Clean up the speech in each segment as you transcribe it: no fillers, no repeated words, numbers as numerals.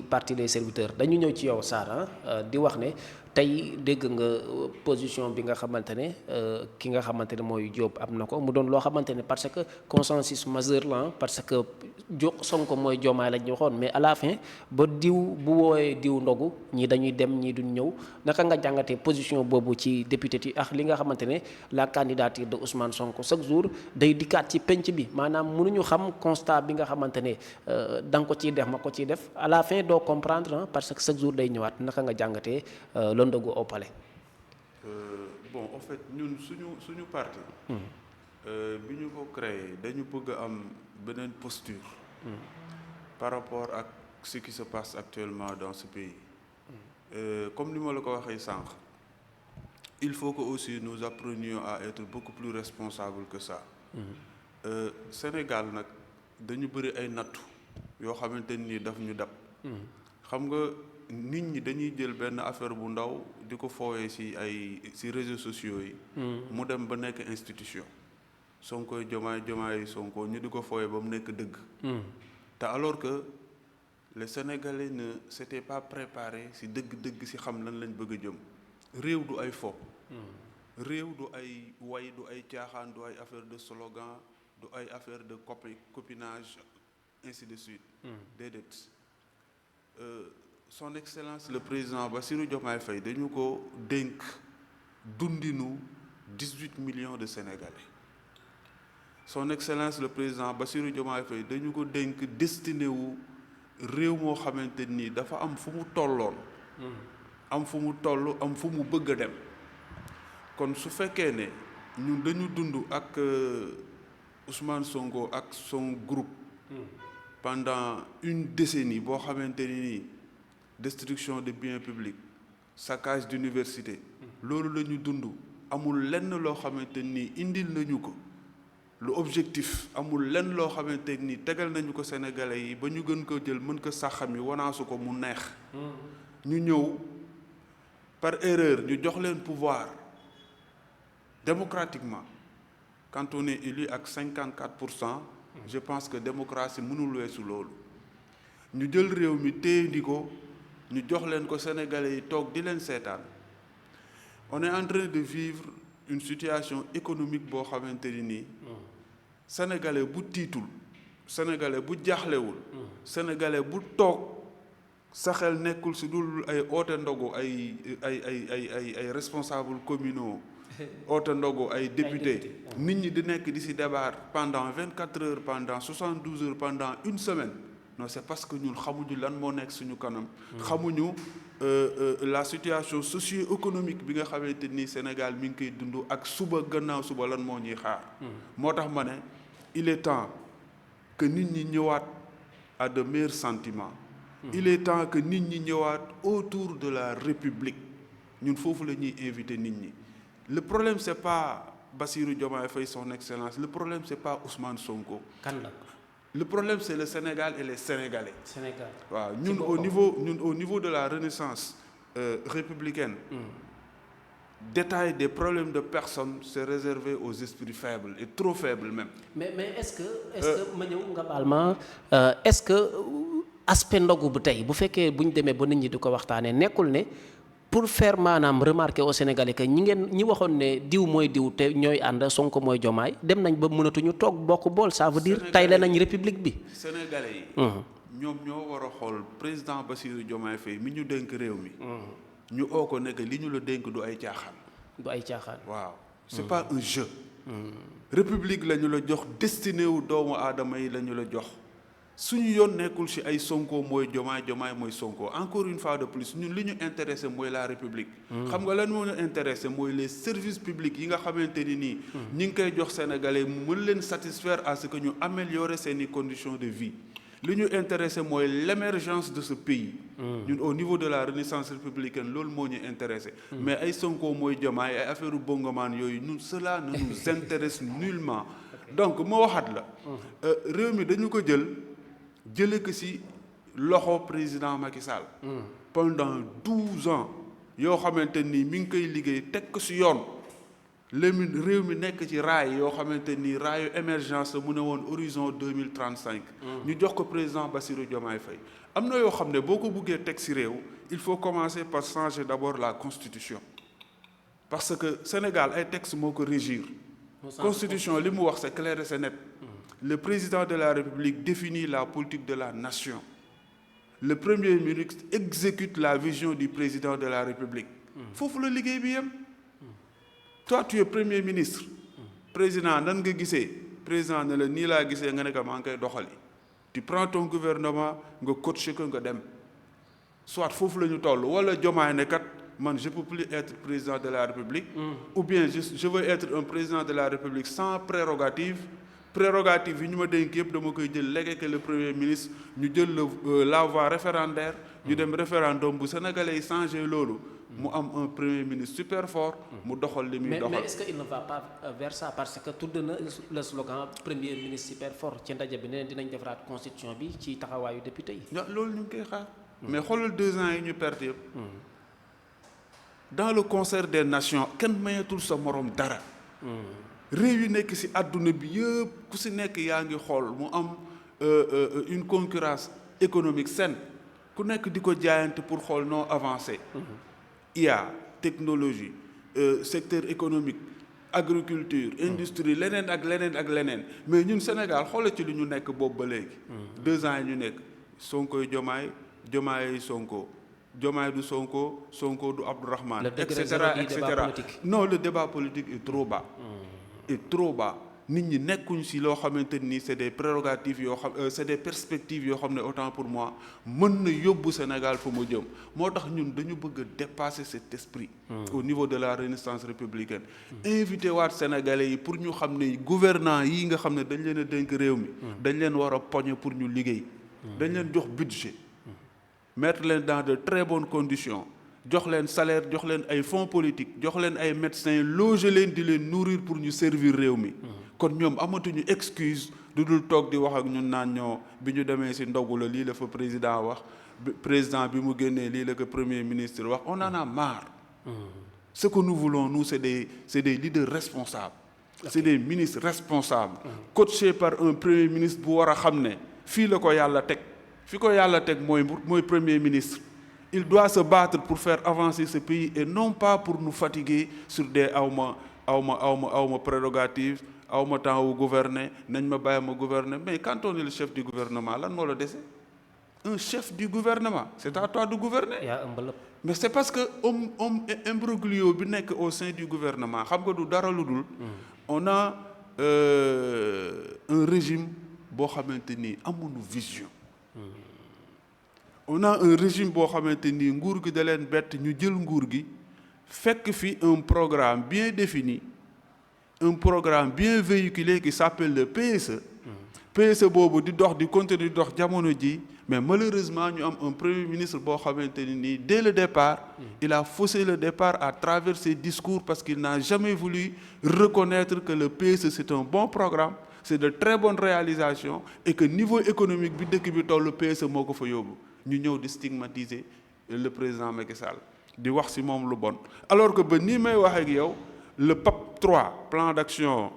parti des serviteurs dañu ñëw ci yow Sarr di wax ne tey dégg nga position bi nga xamante ne ki nga xamante ne mooy Diop am na ko mu doon loo xamante ne parce que consensus majeur la parce que Sonko mooy Diomaye lañ ñu waxoon mais à la fin ba diw bu woowee diw ndogu ñii dañuy dem ñii duñ ñëw naka nga jàngatee position boobu ci député yi ak li nga xamante ne la candidature de Ousmane Sonko chaque jour day dikkaat ci penc bi maanaam mënuñu xam constat bi nga xamante ne da nga ko ciy def ma ko ciy def à la fin doo comprendre parce que chaque jour day ñëwaat naka nga jàngatee le ndogu au palais. Bon en fait ñun suñu parti. bi ñu ko créé dañu bëgg a am beneen posture. par rapport ak ce qui se passe actuellement dans ce pays. Comme ni ma la ko waxee sànq il faut que aussi nous apprenions à être beaucoup plus responsables que ça. Sénégal nag dañu bëri ay nattu yoo xamante ni daf ñu dab. xam nga nit ñi dañuy jël benn affaire bu ndaw di ko foowee ci réseaux sociaux yi. mu dem ba nekk institution. Sonko Diomaye Sonko ñu di ko foowee ba mu nekk dëgg. te alors que les Sénégalais ne s'étaient pas préparés ci dëgg-dëgg ci xam lan lañ bëgg a jëm. réew du ay fo. réew du ay way du ay caaxaan du ay affaire de slogan du ay affaire de copinage ainsi de suite. déedéet. Son Excellence le président Bassirou Diomaye Faye dañu ko dénk dundinu 18 millions de Sénégalais. Son Excellence le président Bassirou Diomaye Faye dañu ko dénk destiné wu réew moo xamante ni dafa am fu mu tolloon. am fu mu toll am fu mu bëgg a dem. kon su fekkee ne ñun dañu dund ak Ousmane Sonko ak son groupe. pendant une décennie boo xamante ni destruction de biens publics saccage d'université loolu la ñu dund amul lenn loo xamante ni indil nañu ko lu objectif amul lenn loo xamante ni tegal nañu ko Sénégalais yi ba ñu gën ko jël mën ko saxami wanaasu ko mu neex. ñu ñëw par erreur ñu jox leen pouvoir démocratiquement quand on est élu ak 54%. je pense que démocratie mënul weesu loolu ñu jël réew mi téye ko ñu jox leen ko Sénégalais yi toog di leen seetaan on est en train de vivre une situation économique boo xamante ni nii Sénégalais bu tiitul Sénégalais bu jaaxlewul Sénégalais bu toog sa xel nekkul si dul ay oote ndogu ay responsables communaux oote ndogu ay député nit ñi di nekk di si débat pendant 24 heures pendant 72 heures pendant une semaine non c'est parce que ñun xamuñu lan moo nekk suñu kanam. xamuñu la situation socio-économique bi nga xamante ni Sénégal mi ngi koy dund ak suba gannaaw suba lan moo ñuy xaar. moo tax ma ne il est temps que nit ñi ñëwaat à de meilleurs sentiments. il est temps que nit ñi ñëwaat autour de la République ñun foofu la ñuy inviter nit ñi. Le problème c'est pas Bassirou Diomaye Faye son excellence le problème c'est pas Ousmane Sonko. kan la. Le problème c'est le Sénégal et les Sénégalais. Sénégal waaw ñun au niveau de la renaissance républicaine. Détail des problèmes de personnes c'est réservé aux esprits faibles et trop faibles même. mais est-ce que ma ñëw nga baal ma est-ce que aspect ndogu bu tey bu fekkee bu ñu demee ba nit ñi di ko waxtaanee nekkul ne. pour faire maanaam remarquer au Sénégalais que ñi waxoon ne diw mooy diw te ñooy ànd Sonko mooy Diomaye dem nañ ba mënatuñu toog bokk bool ça veut dire tayle nañ république bi. Sénégalais yi. ñoom ñoo war a xool président Bassirou Diomaye Faye mi ñu dénk réew mi. ñu oo ko nekk li ñu la dénk du ay caaxaan. du ay caaxaan. waaw c'est pas un jeu. république la ñu la jox destiné wu doomu aadama yi la ñu la jox. suñu yoon nekkul ci ay Sonko mooy Diomaye mooy Sonko encore une fois de plus ñun li ñu intéressé mooy la République. xam nga lan moo ñu intéressé mooy les services publics yi nga xamante ni nii. ñi ngi koy jox Sénégalais mu mën leen satisfaire à ce que ñu améliorer seeni conditions de vie. li ñu intéressé mooy l'émergence de ce pays. ñun au niveau de la renaissance républicaine loolu moo ñu intéressé. mais ay Sonko mooy Diomaye ay affaire bongomaan yooyu ñun cela ne nous intéresse nullement. donc moo waxaat la. réew mi dañu ko jële ko ci loxo président Macky Sall. pendant 12 ans yoo xamante ni mi ngi koy liggéey teg ko ci yoon réew mi nekk ci raay yoo xamante ni raayu émergence la mu ne woon horizon 2035. ñu jox ko président Bassirou Diomaye Faye am na yoo xam ne boo ko buggee teg ci réew il faut commencer par changer d'abord la constitution parce que Sénégal ay textes moo ko régir. Constitution li mu wax c'est clair et c'est net. Le président de la République définit la politique de la nation. Le premier ministre exécute la vision du président de la République. foofu la liggéey bi yem. Toi tu es premier ministre. président nan nga gisee président ne la nii laa gisee nga ne ko maa ngi koy doxali. tu prends ton gouvernement nga coacher ko nga dem. soit foofu la ñu toll wala Diomaye ne kat man je peux plus être président de la République. ou bien je veux être un président de la République sans prérogative. prérogative yi ñu ma dénk yëpp dama koy jël léegi que le premier ministre ñu jël la voie référendaire. ñu dem référendum bu sénégalais yi changé loolu. mu am un premier ministre super fort. mu doxal li muy doxal mais est-ce que il ne va pas vers ça parce que tudd na le slogan premier ministre super fort ci ndaje bi ne dinañ defaraat constitution bi ci taxawaayu député yi. loolu ñu ngi koy xaar. mais xoolal 2 ans yi ñu perte yëpp. dans le concert des nations kenn mayetul sa morom dara. réew yi nekk ci àdduna bi yëpp ku ci nekk yaa ngi xool mu am une concurrence économique saine ku nekk di ko jaayante pour xool noo avancer. IA technologie secteur économique agriculture industrie leneen ak leneen mais ñun Sénégal xoolal ci li ñu nekk boobu ba léegi. 2 ans yi ñu nekk Sonkoy Diomaye Diomaye Sonko Diomaye du Sonko Sonko du Abdourahmane. et cetera et cetera non le débat politique est trop bas. est trop bas nit ñi nekkuñ ci loo xamante ni c'est des prérogatives yoo xam c'est des perspectives yoo xam ne autant pour moi mën na yóbbu Sénégal fu mu jëm moo tax ñun dañu bëgg a dépasser cet esprit. au niveau de la renaissance républicaine. invité waat Sénégalais yi pour ñu xam ne gouvernants yi nga xam ne dañ leen a dénk réew mi. dañ leen war a poñe pour ñu liggéey. dañ leen jox budget. mettre leen dans de très bonnes conditions. jox leen salaire jox leen ay fonds politiques jox leen ay médecins loger leen di leen nourrir pour ñu servir réew mi. kon ñoom amatuñu excuse du dul toog di wax ak ñun naan ñoo bi ñu demee ci ndogu la lii la fa président wax président bi mu génnee lii la ko premier ministre wax on en a marre. ce que nous voulons nous c'est des leaders responsables. c'est des ministres responsables. coachés par un premier ministre bu war a xam ne fii la ko yàlla teg fi ko yàlla teg mooy premier ministre. il doit se battre pour faire avancer ce pays et non pas pour nous fatiguer sur des awma prérogatives awma temps wu gouverner nañ ma bàyyi ma gouverner mais quand on est le chef du gouvernement lan moo la dese un chef du gouvernement c'est à toi de gouverner. mais c'est parce que imbroglio bi nekk au sein du gouvernement xam nga du dara lu dul. on a un régime boo xamante ni amuñu vision. on a un régime boo xamante ni nguur gi da leen bett ñu jël nguur gi fekk fi un programme bien défini un programme bien véhiculé qui s'appelle le PSE. PSE boobu di dox di continuer di dox jamono ji mais malheureusement ñu am un premier ministre boo xamante ni nii dès le départ. il a faussé le départ à travers ses discours parce qu'il n'a jamais voulu reconnaître que le PSE c'est un bon programme c'est de très bonnes réalisations et que niveau économique bi dëkk bi toll PSE moo ko fa yóbbu. ñu ñëw di stigmatiser le président Macky Sall di wax ci moom lu bon alors que ba nii may wax ak yow le PAP 3 plan d'action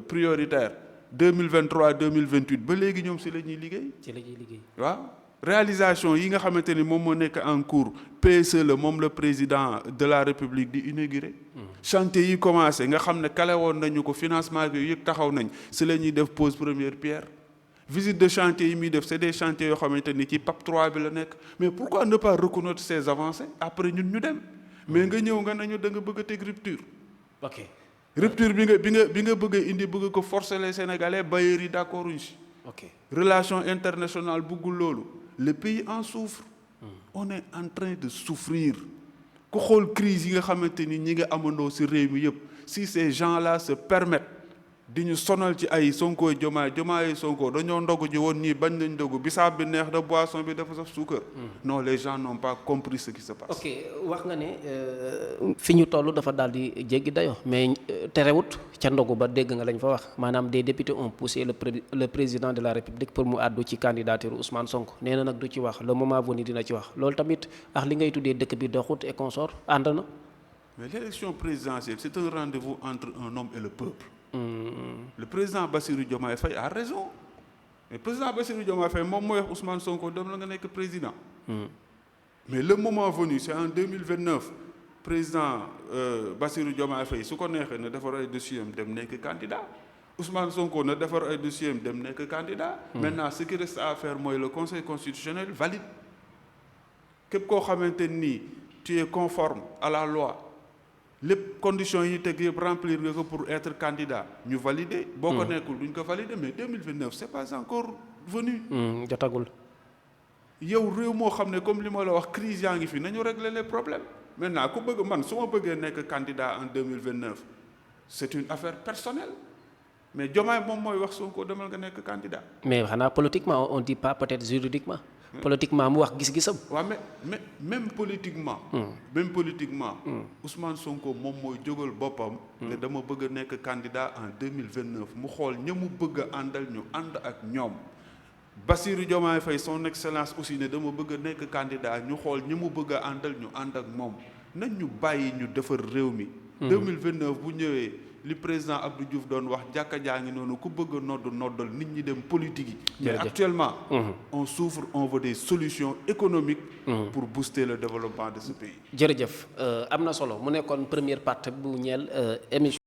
prioritaire 2023-2028 ba léegi ñoom ci la ñuy liggéey. waaw réalisation yi nga xamante ni moom moo nekk en cours PSE la moom le président de la République di inaugurer. chantier yi commencé nga xam ne kale woon nañu ko financement bi yëpp taxaw nañ ci la ñuy def pose première pierre. visite de chantier yi muy def c'est des chantiers yoo xamante ni ci PAP 3 bi la nekk mais pourquoi ne pas reconnaître ces avancées après ñun ñu dem mais nga ñëw nga nañu da nga bëgg a teg rupture. ok rupture bi nga bëgg a indi bëgg ko forcer les Sénégalais bailleurs yi d'accord uñ si. ok relation internationale bëggul loolu le pays en souffre. on est en train de souffrir ku xool crise yi nga xamante ni ñi nga amandoo ci réew mi yëpp si ces gens-là se permettent. di ñu sonal ci ay Sonko Diomaye Sonko dañoo ndogu ji woon ñii bañ nañ ndogu bisaab bi neex da boisson bi dafa saf suukar. non les gens n'ont pas compris ce qui se passe. ok wax nga ne fi ñu toll dafa daal di jéggi dayo mais terewut ca ndogu ba dégg nga lañ fa wax maanaam des députés ont poussé le président de la République pour mu àddu ci candidature Ousmane Sonko nee na nag du ci wax le moment venu dina ci wax loolu tamit ak li ngay tuddee dëkk bi doxut et consort ànd na. Mais l'élection présidentielle, c'est un rendez-vous entre un homme et le peuple. Le président Bassirou Diomaye Faye a raison. Le président Bassirou Diomaye Faye moom mooy wax Ousmane Sonko dem la nga nekk président. Mais le moment venu, c'est en 2029, président Bassirou Diomaye Faye su ko neexee na defar ay dossier am dem nekk candidat. Ousmane Sonko na defar ay dossier am dem nekk candidat. Maintenant ce qui reste à faire mooy le conseil constitutionnel valide. Képp koo xamante ni tu es conforme à la loi lépp conditions yi teg yëpp remplir nga ko pour être candidat ñu valider. boo ko nekkul duñ ko valider mais 2029 c'est pas encore venu. jotagul. yow réew moo xam ne comme li ma la wax crise yaa ngi fi nañu régler les problèmes maintenant ku bëgg man su ma bëggee nekk candidat en 2029 c'est une affaire personnelle mais Diomaye moom mooy wax Sonko demal nga nekk candidat. mais xanaa politiquement on dit pas peut-être juridiquement. politiquement mu wax gis-gisam. waaw mais même politiquement. Ousmane Sonko moom mooy jógal boppam. ne dama bëgg a nekk candidat en 2029 mu xool ña mu bëgg a àndal ñu ànd ak ñoom. Bassirou Diomaye Faye son excellence aussi ne dama bëgg a nekk candidat ñu xool ñi mu bëgg a àndal ñu ànd ak moom nañ ñu bàyyi ñu defar réew mi. 2029 bu ñëwee li président Abdou Diouf doon wax jàkka jaa ngi noonu ku bëgg a noddal nit ñi dem politique yi. mais actuellement. on souffre on veut des solutions économiques. pour booster le développement de ce pays. jërëjëf am na solo mu nekkoon première partie bu ñeel émission.